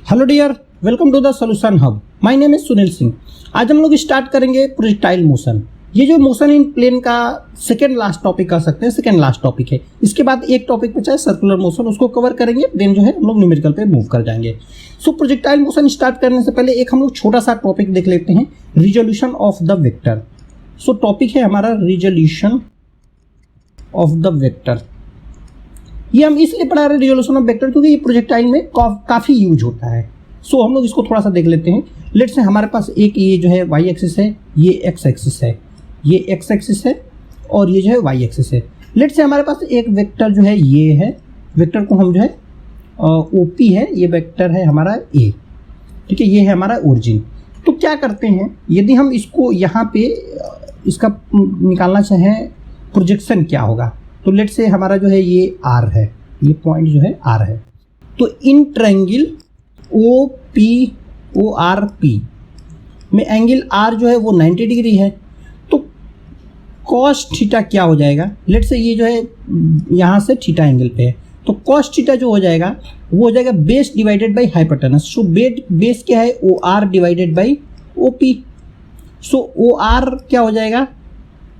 Hello dear, welcome to the solution hub. My name is Sunil Singh. आज हम लोग start करेंगे प्रोजेक्टाइल मोशन। ये जो मोशन इन प्लेन का सेकेंड लास्ट टॉपिक कर सकते हैं, सेकेंड लास्ट टॉपिक है। इसके बाद एक टॉपिक बचा है सर्कुलर मोशन, उसको कवर करेंगे, देन जो है हम लोग न्यूमेरिकल पे मूव कर जाएंगे। सो प्रोजेक्टाइल मोशन स्टार्ट करने से पहले एक हम लोग छोटा सा टॉपिक देख लेते हैं, resolution of the vector. So topic है हमारा रिजोल्यूशन ऑफ द वेक्टर। ये हम इसलिए पढ़ा रहे हैं रिजोल्यूशन ऑफ वेक्टर क्योंकि ये प्रोजेक्टाइल में काफ़ी यूज होता है। सो हम लोग इसको थोड़ा सा देख लेते हैं। लेट्स से हमारे पास एक ये जो है वाई एक्सिस है, ये एक्स एक्सिस है, ये एक्स एक्सिस है और ये जो है वाई एक्सिस है। लेट्स से हमारे पास एक वेक्टर जो है ये है, वेक्टर को हम जो है ओपी है, ये वेक्टर है हमारा ए, ठीक है, ये है हमारा ओरिजिन। तो क्या करते हैं, यदि हम इसको यहाँ पे इसका निकालना चाहें प्रोजेक्शन क्या होगा, तो लेट से हमारा जो है ये आर है, ये पॉइंट जो है आर है। तो इन triangle O P O R P में एंगल आर जो है वो 90 डिग्री है। तो कॉस थीटा क्या हो जाएगा, लेट से ये जो है यहाँ से थीटा एंगल पे है, तो कॉस थीटा जो हो जाएगा वो हो जाएगा base divided by hypotenuse. So base क्या है, O R divided by O P. So O R क्या हो जाएगा,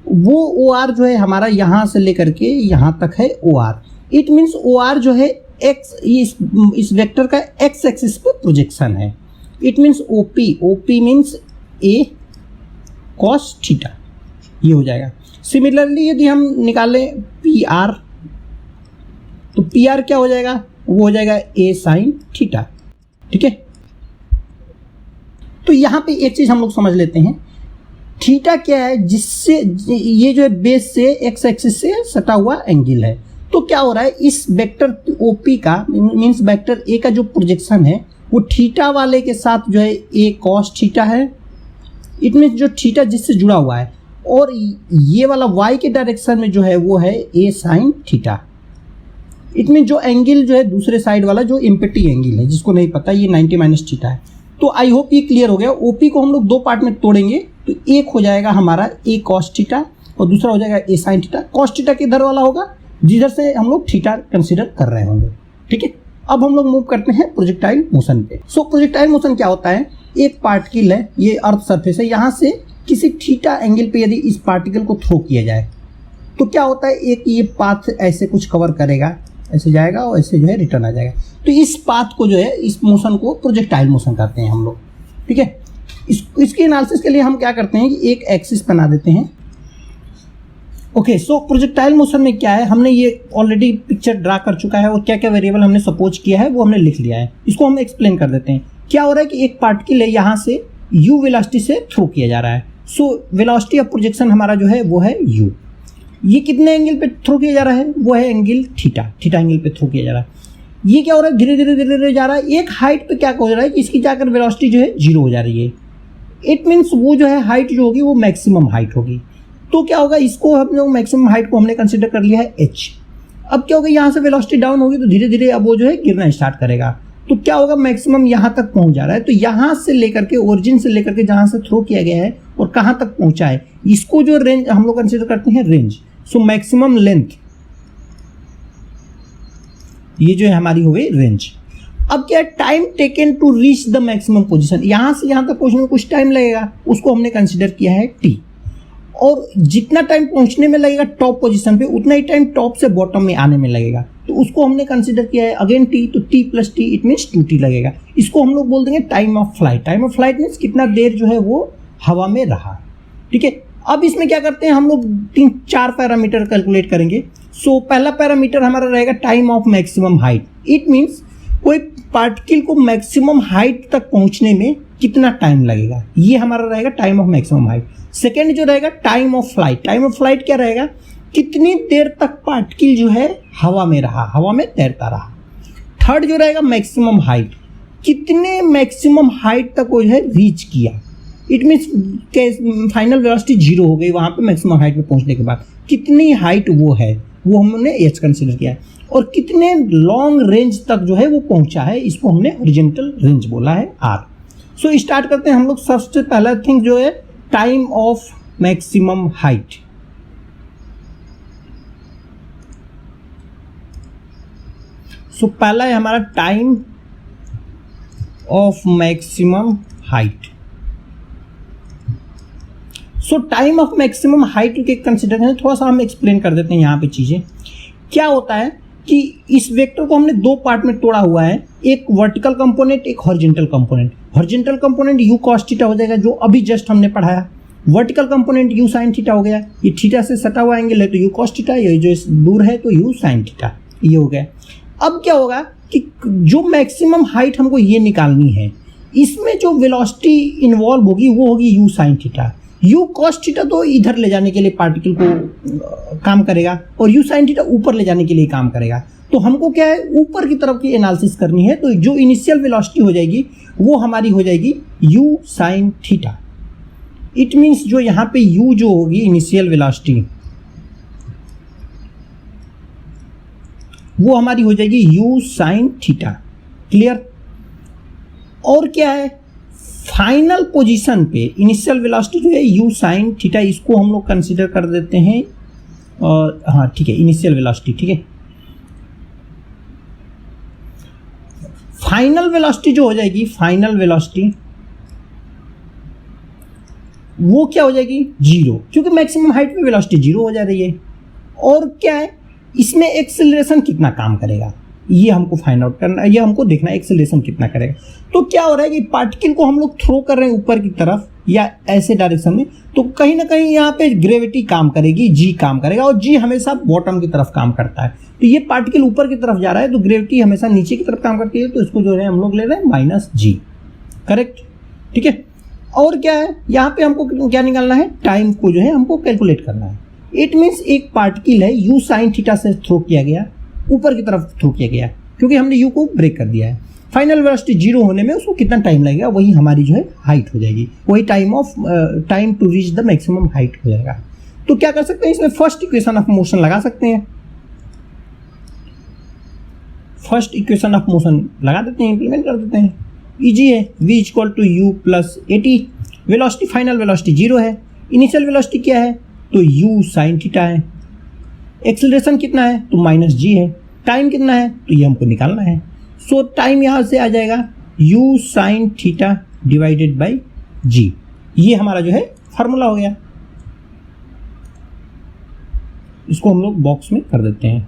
वो ओ आर जो है हमारा यहाँ से लेकर के यहाँ तक है O R. It means O R जो है एक्स, इस वेक्टर का एक्स एक्सिस पे प्रोजेक्शन है। It means O P means A cos theta, ये हो जाएगा। सिमिलरली यदि हम निकालें पी आर, तो पी आर क्या हो जाएगा, वो हो जाएगा ए साइन थीटा, ठीक है। तो यहाँ पे एक चीज़ हम लोग समझ लेते हैं, थीटा क्या है, जिससे ये जो है बेस से एक्स एक्सिस से सटा हुआ एंगल है। तो क्या हो रहा है, इस वेक्टर ओपी का मीन्स वेक्टर ए का जो प्रोजेक्शन है वो थीटा वाले के साथ जो है ए कॉस थीटा है। इट मीन्स जो थीटा जिससे जुड़ा हुआ है, और ये वाला वाई के डायरेक्शन में जो है वो है ए साइन थीटा। इट मीन्स जो एंगल जो है दूसरे साइड वाला जो इम्पेटी एंगल है, जिसको नहीं पता, ये 90 माइनस थीटा है। तो आई होप ये क्लियर हो गया। ओपी को हम लोग दो पार्ट में तोड़ेंगे, तो एक हो जाएगा हमारा ए कॉस थीटा और दूसरा हो जाएगा ए साइन थीटा। कॉस थीटा किधर वाला होगा, जिधर से हम लोग थीटा कंसीडर कर रहे होंगे, ठीक है। अब हम लोग मूव करते हैं प्रोजेक्टाइल मोशन पे। सो प्रोजेक्टाइल मोशन क्या होता है, एक पार्टिकल है, ये अर्थ सरफेस है, यहाँ से किसी थीटा एंगल पे यदि इस पार्टिकल को थ्रो किया जाए तो क्या होता है, एक ये पाथ ऐसे कुछ कवर करेगा, ऐसे जाएगा और ऐसे जो है रिटर्न आ जाएगा। तो इस पाथ को जो है, इस मोशन को प्रोजेक्टाइल मोशन कहते हैं हम लोग, ठीक है। इसके एनालिसिस के लिए हम क्या करते हैं कि एक एक्सिस बना देते हैं। ओके, सो प्रोजेक्टाइल मोशन में क्या है, हमने ये ऑलरेडी पिक्चर ड्रा कर चुका है और क्या क्या वेरिएबल हमने सपोज किया है वो हमने लिख लिया है। इसको हम एक्सप्लेन कर देते हैं। क्या हो रहा है कि एक पार्टिकल है, यहाँ से u वेलोसिटी से थ्रो किया जा रहा है। सो वेलोसिटी ऑफ प्रोजेक्शन हमारा जो है वो है u। ये कितने एंगल पे थ्रो किया जा रहा है, वो है एंगल थीटा, थीटा एंगल पे थ्रो किया जा रहा है। ये क्या हो रहा है, धीरे धीरे धीरे धीरे जा रहा है। एक हाइट पे क्या हो रहा है कि इसकी जाकर वेलोसिटी जो है 0 हो जा रही है। इट मीन्स वो जो है हाइट जो होगी वो मैक्सिमम हाइट होगी। तो क्या होगा, इसको हम लोग मैक्सिमम हाइट को हमने कंसिडर कर लिया है h। अब क्या होगा, यहाँ से वेलोसिटी डाउन होगी तो धीरे धीरे अब वो जो है गिरना स्टार्ट करेगा। तो क्या होगा, मैक्सिमम यहाँ तक पहुँच जा रहा है। तो यहाँ से लेकर के ओरिजिन से लेकर के जहाँ से थ्रो किया गया है और कहाँ तक पहुँचा है, इसको जो रेंज हम लोग कंसिडर करते हैं रेंज। सो मैक्सिमम लेंथ, ये जो है हमारी हो गई रेंज। अब क्या, time taken to reach the maximum position, यहाँ से यहाँ तक पहुँचने में कुछ टाइम लगेगा, उसको हमने कंसिडर किया है t। और जितना टाइम पहुँचने में लगेगा टॉप पोजीशन पे, उतना ही टाइम टॉप से बॉटम में आने में लगेगा, तो उसको हमने कंसिडर किया है अगेन t। तो t plus T it means 2t लगेगा। इसको हम लोग बोल देंगे time of flight. Time of flight means कितना देर जो है वो हवा में रहा, ठीक है। अब इसमें क्या करते हैं, हम लोग 3-4 पैरामीटर कैलकुलेट करेंगे। सो पहला पैरामीटर हमारा रहेगा time of maximum height. It means कोई पार्टिकल को मैक्सिमम हाइट तक पहुंचने में कितना टाइम लगेगा, ये हमारा रहेगा time of maximum height. Second जो रहेगा time of flight. Time of flight क्या रहेगा, कितनी देर तक पार्टिकल जो है हवा में रहा, हवा में तैरता रहा। थर्ड जो रहेगा मैक्सिमम हाइट, कितने मैक्सिमम हाइट तक वो जो है रीच किया। इट मीन्स फाइनल वेलोसिटी 0 हो गई वहाँ पे मैक्सिमम हाइट पे पहुँचने के बाद, कितनी हाइट वो है वो हमने एच कंसिडर किया है। और कितने लॉन्ग रेंज तक जो है वो पहुँचा है, इसको हमने हॉरिजॉन्टल रेंज बोला है आर। सो स्टार्ट करते हैं हम लोग। सबसे पहला थिंग जो है टाइम ऑफ मैक्सिमम हाइट। सो पहला है हमारा time of maximum height. So time of maximum height के कंसिडर करें, थोड़ा सा हम एक्सप्लेन कर देते हैं यहाँ पे चीजें। क्या होता है कि इस वेक्टर को हमने दो पार्ट में तोड़ा हुआ है, एक वर्टिकल कंपोनेंट, एक horizontal component. Horizontal component you cos theta हो जाएगा जो अभी जस्ट हमने पढ़ाया। Vertical component you sine theta हो गया, ये थीटा से सटा हुआ एंगल है तो यू कॉस थीटा, ये जो दूर है तो यू साइन थीटा, ये हो गया। अब क्या होगा कि जो मैक्सिमम हाइट हमको ये निकालनी है, इसमें जो वेलोसिटी इन्वॉल्व होगी वो होगी you sine theta. You cos theta तो इधर ले जाने के लिए पार्टिकल को काम करेगा और यू साइन थीटा ऊपर ले जाने के लिए काम करेगा। तो हमको क्या है, ऊपर की तरफ की एनालिसिस करनी है, तो जो इनिशियल वेलोसिटी हो जाएगी वो हमारी हो जाएगी you sine theta. It means जो यहाँ पे u जो होगी इनिशियल वेलोसिटी, वो हमारी हो जाएगी u साइन थीटा। क्लियर? और क्या है, फाइनल पोजीशन पे इनिशियल वेलोसिटी जो है u साइन थीटा, इसको हम लोग कंसीडर कर देते हैं। और हाँ ठीक है, इनिशियल वेलोसिटी, ठीक है। फाइनल वेलोसिटी जो हो जाएगी, फाइनल वेलोसिटी वो क्या हो जाएगी, जीरो, क्योंकि मैक्सिमम हाइट पे वेलोसिटी जीरो हो जा रही है। और क्या है, इसमें एक्सेलरेशन कितना काम करेगा ये हमको फाइंड आउट करना है, ये हमको देखना है एक्सेलरेशन कितना करेगा। तो क्या हो रहा है कि पार्टिकल को हम लोग थ्रो कर रहे हैं ऊपर की तरफ या ऐसे डायरेक्शन में, तो कहीं ना कहीं यहाँ पे ग्रेविटी काम करेगी, जी काम करेगा, और जी हमेशा बॉटम की तरफ काम करता है। तो ये पार्टिकल ऊपर की तरफ जा रहा है तो ग्रेविटी हमेशा नीचे की तरफ काम करती है, तो इसको जो है हम लोग ले रहे हैं माइनस जी। करेक्ट? ठीक है। और क्या है, यहाँ पे हमको क्या निकालना है, टाइम को जो है हमको कैलकुलेट करना है। इट मीन्स एक पार्टिकल है यू साइन थीटा से थ्रो किया गया, ऊपर की तरफ थ्रो किया गया, क्योंकि हमने यू को ब्रेक कर दिया है। फाइनल वेलोसिटी जीरो होने में उसको कितना टाइम लगेगा, वही हमारी जो है हाइट हो जाएगी, वही time to reach the maximum height हो जाएगा। तो क्या कर सकते हैं, इसमें फर्स्ट इक्वेशन ऑफ मोशन लगा सकते हैं। फर्स्ट इक्वेशन ऑफ मोशन लगा देते हैं, इंप्लीमेंट कर देते हैं। इजी है, v equal to U plus A T. Velocity, final velocity zero है, इनिशियल वेलोसिटी क्या है तो u साइन थीटा है। एक्सेलरेशन कितना है तो माइनस जी है। टाइम कितना है तो ये हमको निकालना है। सो टाइम यहाँ से आ जाएगा u sine theta divided by g. ये हमारा जो है फार्मूला हो गया। इसको हम लोग बॉक्स में कर देते हैं।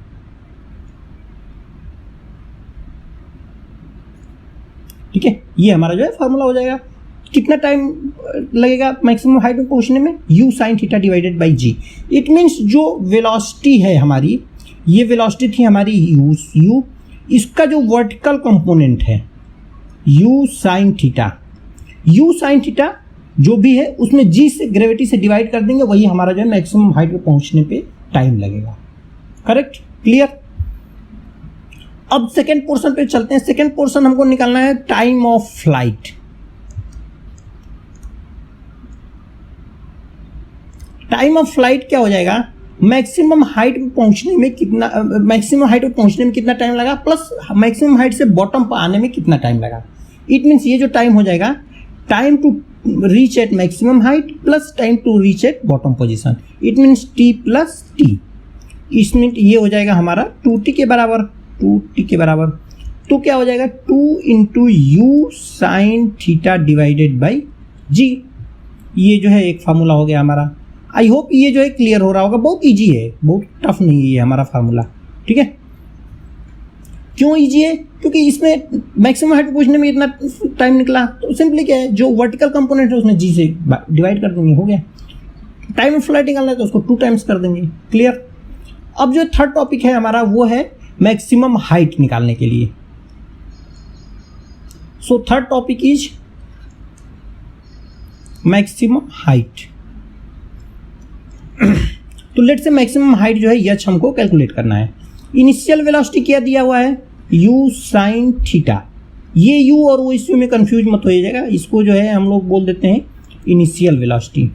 ठीक है, ये हमारा जो है फार्मूला हो जाएगा। कितना टाइम लगेगा मैक्सिमम हाइट में पहुंचने में, u sine theta divided by G. It means जो वेलोसिटी है हमारी, ये वेलोसिटी थी हमारी u, इसका जो वर्टिकल कंपोनेंट है u साइन थीटा जो भी है उसमें g से ग्रेविटी से डिवाइड कर देंगे, वही हमारा जो है मैक्सिमम हाइट पे पहुंचने पे टाइम लगेगा। करेक्ट? क्लियर? अब सेकेंड पोर्शन पे चलते हैं। सेकेंड पोर्शन हमको निकालना है time of flight. Time of flight क्या हो जाएगा, मैक्सिमम हाइट पे पहुंचने में कितना टाइम लगा, प्लस मैक्सिमम हाइट से बॉटम पर आने में कितना टाइम लगा। इट मीन्स ये जो टाइम हो जाएगा, time to reach at maximum height plus time to reach at bottom position. It means t plus T. इसमें ये हो जाएगा हमारा 2t के बराबर, 2t के बराबर। तो क्या हो जाएगा 2 into u sine theta divided by g. ये जो है एक फार्मूला हो गया हमारा। आई होप ये जो है क्लियर हो रहा होगा। बहुत इजी है, बहुत टफ नहीं है ये हमारा फार्मूला। ठीक है, क्यों इजी है, क्योंकि इसमें मैक्सिमम हाइट पूछने में इतना टाइम निकला, तो सिंपली क्या है, जो वर्टिकल कंपोनेंट है उसमें जी से डिवाइड कर देंगे, हो गया। टाइम ऑफ फ्लाइट निकालना है तो उसको 2 टाइम्स कर देंगे। क्लियर? अब जो थर्ड टॉपिक है हमारा वो है मैक्सिमम हाइट निकालने के लिए। So third topic is maximum height. तो लेट से मैक्सिमम हाइट जो है यच हमको कैलकुलेट करना है। इनिशियल वेलोसिटी क्या दिया हुआ है, u साइन थीटा। ये u और वो इस में कंफ्यूज मत हो जाएगा, इसको जो है हम लोग बोल देते हैं इनिशियल वेलोसिटी।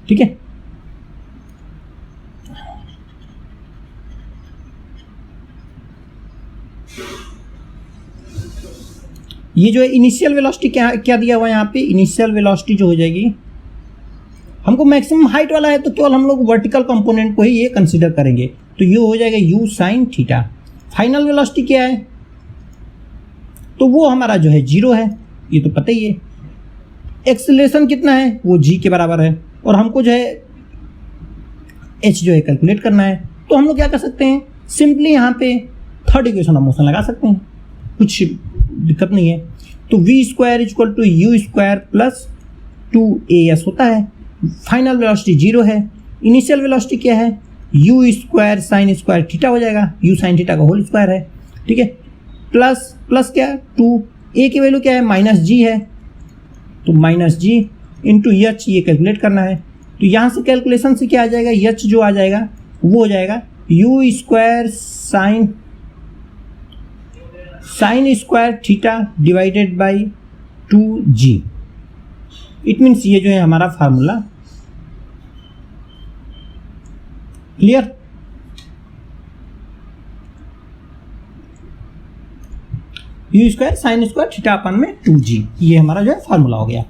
ठीक है, ये जो है इनिशियल वेलोसिटी क्या दिया हुआ है यहाँ पे, इनिशियल वेलोसिटी जो हो जाएगी, हमको मैक्सिमम हाइट वाला है तो केवल हम लोग वर्टिकल कंपोनेंट को ही ये कंसीडर करेंगे, तो ये हो जाएगा u sine theta. Final velocity क्या है तो वो हमारा जो है 0 है, ये तो पता ही है। एक्सेलरेशन कितना है, वो g के बराबर है, और हमको जो है h जो है कैलकुलेट करना है। तो हम लोग क्या कर सकते हैं, सिंपली यहाँ पे थर्ड इक्वेशन ऑफ मोशन लगा सकते हैं, कुछ दिक्कत नहीं है। तो v square equal to u square plus 2as होता है। फाइनल वेलोसिटी 0 है। इनिशियल वेलोसिटी क्या है, u square sine square theta हो जाएगा, u साइन थीटा का होल स्क्वायर है, ठीक है। प्लस प्लस क्या, 2, a की वैल्यू क्या है, -g है, तो -g इंटू h ये कैलकुलेट करना है। तो यहाँ से कैलकुलेशन से क्या आ जाएगा, h जो आ जाएगा वो हो जाएगा u square sine square theta divided by 2g। It means ये जो है हमारा formula. Clear, u square sine square theta अपन में 2g, ये हमारा जो है फार्मूला हो गया।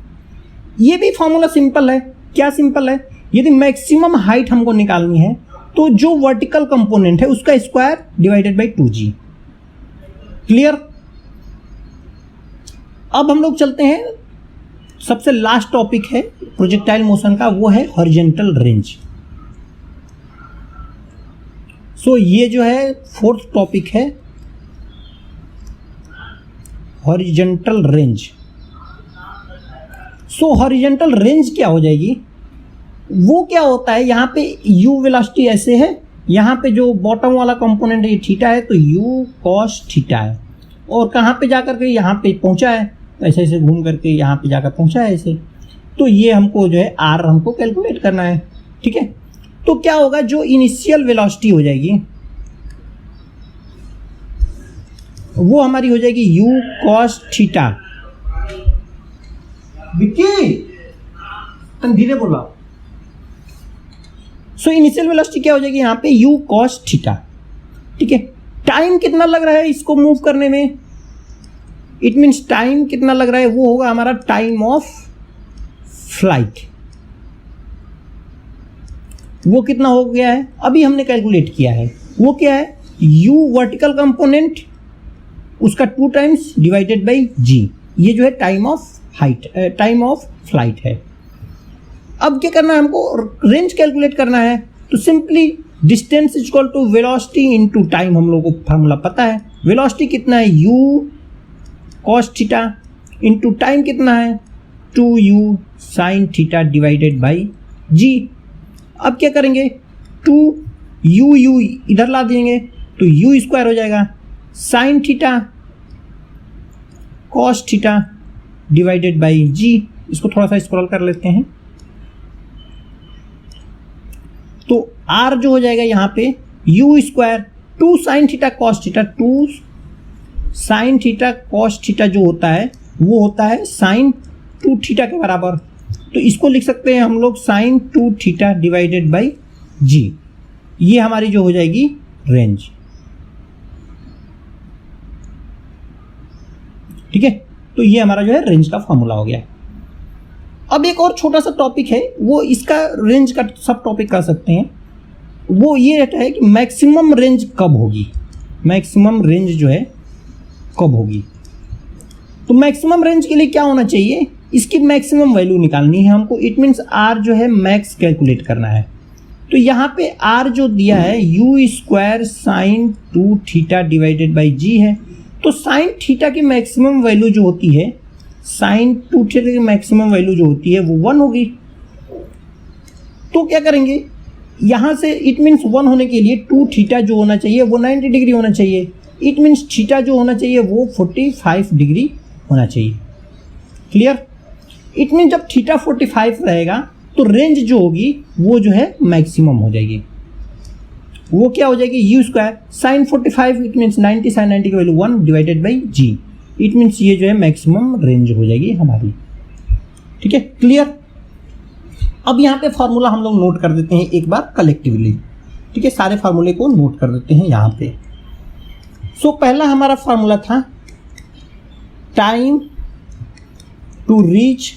ये भी फार्मूला सिंपल है। क्या सिंपल है, यदि मैक्सिमम हाइट हमको निकालनी है तो जो वर्टिकल कंपोनेंट है उसका square divided by 2g। Clear. अब हम लोग चलते हैं, सबसे लास्ट टॉपिक है प्रोजेक्टाइल मोशन का, वो है हॉरिजॉन्टल रेंज। सो ये जो है फोर्थ टॉपिक है, हॉरिजॉन्टल रेंज। सो हॉरिजॉन्टल रेंज क्या हो जाएगी, वो क्या होता है, यहाँ पे u वेलोसिटी ऐसे है, यहाँ पे जो बॉटम वाला कंपोनेंट है ये थीटा है, तो u कॉस थीटा है, और कहाँ पे जाकर के यहाँ पे पहुँचा है, तो ऐसे ऐसे घूम करके यहाँ पे जाकर पहुँचा है ऐसे। तो ये हमको जो है r हमको कैलकुलेट करना है, ठीक है। तो क्या होगा, जो इनिशियल वेलोसिटी हो जाएगी वो हमारी हो जाएगी u कॉस थीटा। विक्की तुम धीरे बोला। सो इनिशियल वेलोसिटी क्या हो जाएगी यहाँ पे u कॉस थीटा, ठीक है। टाइम कितना लग रहा है इसको मूव करने में, इट मीन्स टाइम कितना लग रहा है, वो होगा हमारा टाइम ऑफ फ्लाइट। वो कितना हो गया है, अभी हमने कैलकुलेट किया है, वो क्या है, u वर्टिकल कंपोनेंट उसका 2 टाइम्स डिवाइडेड बाई g, ये जो है time of height, time of flight है। अब क्या करना है, हमको रेंज कैलकुलेट करना है। तो simply distance equal to velocity into time, हम लोगों को फार्मूला पता है। वेलोसिटी कितना है, u cos theta, into time कितना है 2u sign theta divided by g। अब क्या करेंगे, 2u इधर ला देंगे तो u स्क्वायर हो जाएगा, sine theta cos theta divided by g। इसको थोड़ा सा स्क्रॉल कर लेते हैं, तो r जो हो जाएगा यहाँ पे u square 2 sine theta cos theta, 2 sine theta cos theta जो होता है वो होता है साइन 2 थीटा के बराबर। तो इसको लिख सकते हैं हम लोग sine 2 theta divided by g। ये हमारी जो हो जाएगी रेंज, ठीक है। तो ये हमारा जो है रेंज का फॉर्मूला हो गया। अब एक और छोटा सा टॉपिक है, वो इसका रेंज का सब टॉपिक कर सकते हैं, वो ये रहता है कि मैक्सिमम रेंज कब होगी, मैक्सिमम रेंज जो है कब होगी। तो मैक्सिमम रेंज के लिए क्या होना चाहिए, इसकी मैक्सिमम वैल्यू निकालनी है हमको। इट मीन्स r जो है मैक्स कैलकुलेट करना है। तो यहाँ पे r जो दिया है u square sine 2 theta divided by g है। तो साइन थीटा की मैक्सिमम वैल्यू जो होती है, साइन 2 थीटा की मैक्सिमम वैल्यू जो होती है वो 1 होगी। तो क्या करेंगे, यहाँ से इट मीन्स 1 होने के लिए 2 थीटा जो होना चाहिए वो 90 डिग्री होना चाहिए। इट मीन्स थीटा जो होना चाहिए वो 45 डिग्री होना चाहिए। क्लियर। इट मीन्स जब थीटा 45 रहेगा तो रेंज जो होगी वो जो है मैक्सिमम हो जाएगी। वो क्या हो जाएगी, u square sine 45, it means 90, sine 90 की value 1 divided by g। It means ये जो है मैक्सिमम रेंज हो जाएगी हमारी, ठीक है। क्लियर। अब यहाँ पे फार्मूला हम लोग नोट कर देते हैं एक बार कलेक्टिवली, ठीक है। सारे फार्मूले को नोट कर देते हैं यहाँ पे। सो पहला हमारा फार्मूला था time to reach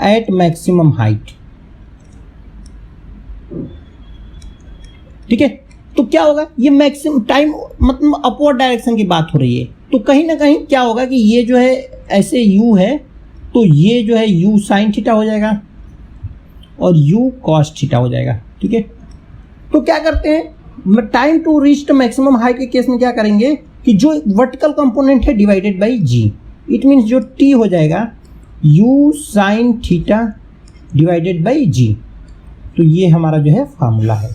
at maximum height, ठीक है। तो क्या होगा, ये मैक्सिमम टाइम मतलब अपवर्ड डायरेक्शन की बात हो रही है, तो तो कहीं ना कहीं क्या होगा कि ये जो है ऐसे u है, तो ये जो है u साइन थीटा हो जाएगा और u कॉस थीटा हो जाएगा। ठीक है, तो क्या करते हैं, time to reach the maximum height के केस में क्या करेंगे कि जो वर्टिकल कंपोनेंट है divided by g, it means जो t हो जाएगा u sine theta divided by g। तो ये हमारा जो है फार्मूला है।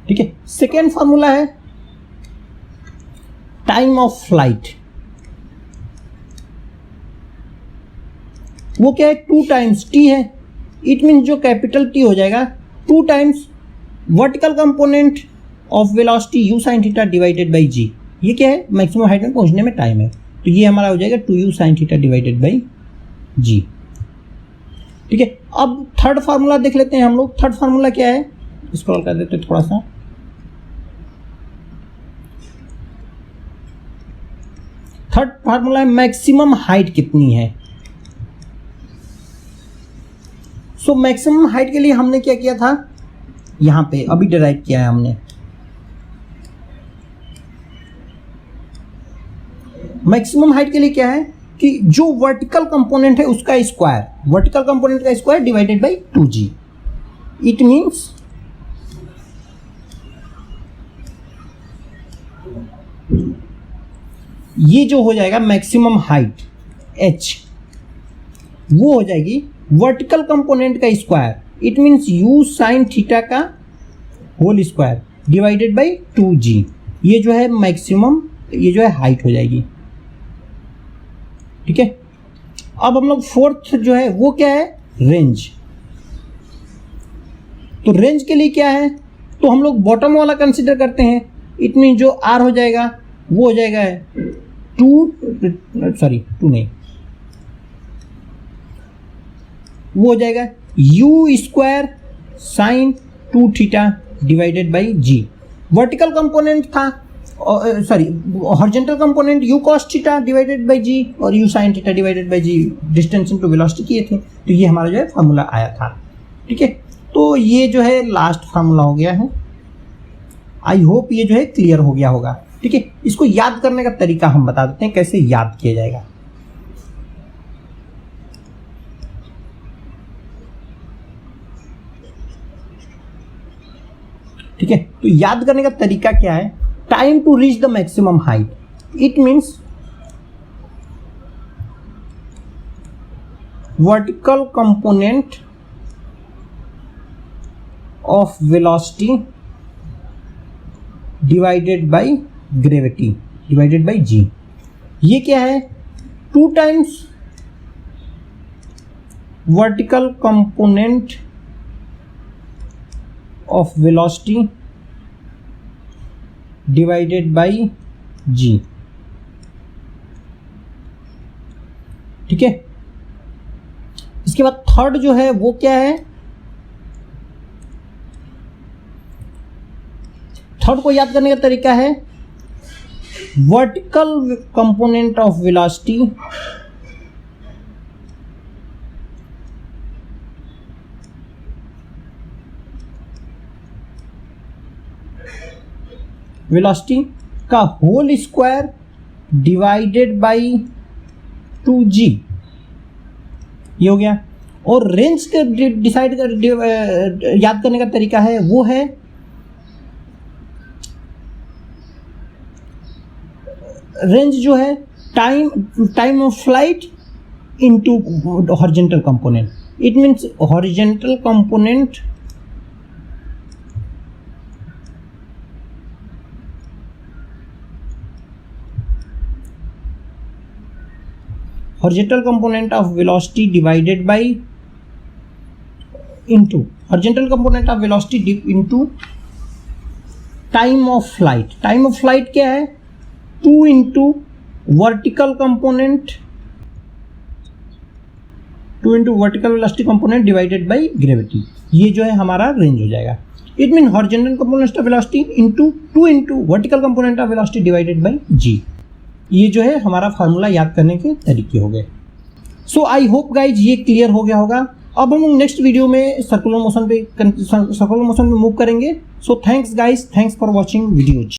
ठीक है, सेकेंड फार्मूला है टाइम ऑफ फ्लाइट। वो क्या है, 2 टाइम्स t है, इट मीन्स जो कैपिटल T हो जाएगा 2 times vertical component of velocity u sine theta divided by g। ये क्या है, मैक्सिमम हाइट में पहुंचने में टाइम है, तो ये हमारा हो जाएगा 2u sign theta divided by g। ठीक है, अब थर्ड फार्मूला देख लेते हैं हम लोग। थर्ड फार्मूला क्या है, स्क्रॉल कर देते हैं थोड़ा सा। थर्ड फार्मूला है मैक्सिमम हाइट कितनी है। सो मैक्सिमम हाइट के लिए हमने क्या किया था, यहां पे अभी डिराइव किया है हमने। मैक्सिमम हाइट के लिए क्या है कि जो वर्टिकल कंपोनेंट है उसका स्क्वायर, वर्टिकल कंपोनेंट का square divided by 2g। It means ये जो हो जाएगा मैक्सिमम हाइट h, वो हो जाएगी वर्टिकल कंपोनेंट का square, it means u sine theta का whole square divided by 2g। ये जो है मैक्सिमम, ये जो है हाइट हो जाएगी। ठीक है, अब हम लोग फोर्थ जो है वो क्या है, रेंज। तो रेंज के लिए क्या है, तो हम लोग बॉटम वाला कंसीडर करते हैं। इट मीन जो r हो जाएगा वो हो जाएगा 2 नहीं, वो हो जाएगा u square sine 2 theta divided by g। Vertical component था, horizontal component u cos theta divided by g और u sin theta divided by g, distance into velocity किए थे। तो ये हमारा जो है फार्मूला आया था। ठीक है, तो ये जो है लास्ट फार्मूला हो गया है। आई होप ये जो है क्लियर हो गया होगा। ठीक है, इसको याद करने का तरीका हम बता देते हैं कैसे याद किया जाएगा। ठीक है, तो याद करने का तरीका क्या है, time to reach the maximum height, it means vertical component of velocity divided by gravity divided by g। ये क्या है, 2 times vertical component of velocity divided by g। ठीक है, इसके बाद थर्ड जो है वो क्या है, थर्ड को याद करने का तरीका है vertical component of velocity velocity का whole square divided by 2g। ये हो गया। और रेंज के डिसाइड कर याद करने का तरीका है वो है रेंज जो है time of flight into horizontal component. It means horizontal component horizontal component of velocity divided by into horizontal component of velocity into time of flight। time of flight क्या है, 2 into vertical component 2 into vertical velocity component divided by gravity। ये जो है हमारा range हो जाएगा। It mean horizontal component of velocity into 2 into vertical component of velocity divided by g। ये जो है हमारा फार्मूला याद करने के तरीके हो गए। सो आई होप गाइज ये क्लियर हो गया होगा। अब हम नेक्स्ट वीडियो में सर्कुलर मोशन पे मूव करेंगे। So thanks guys, thanks for watching videos.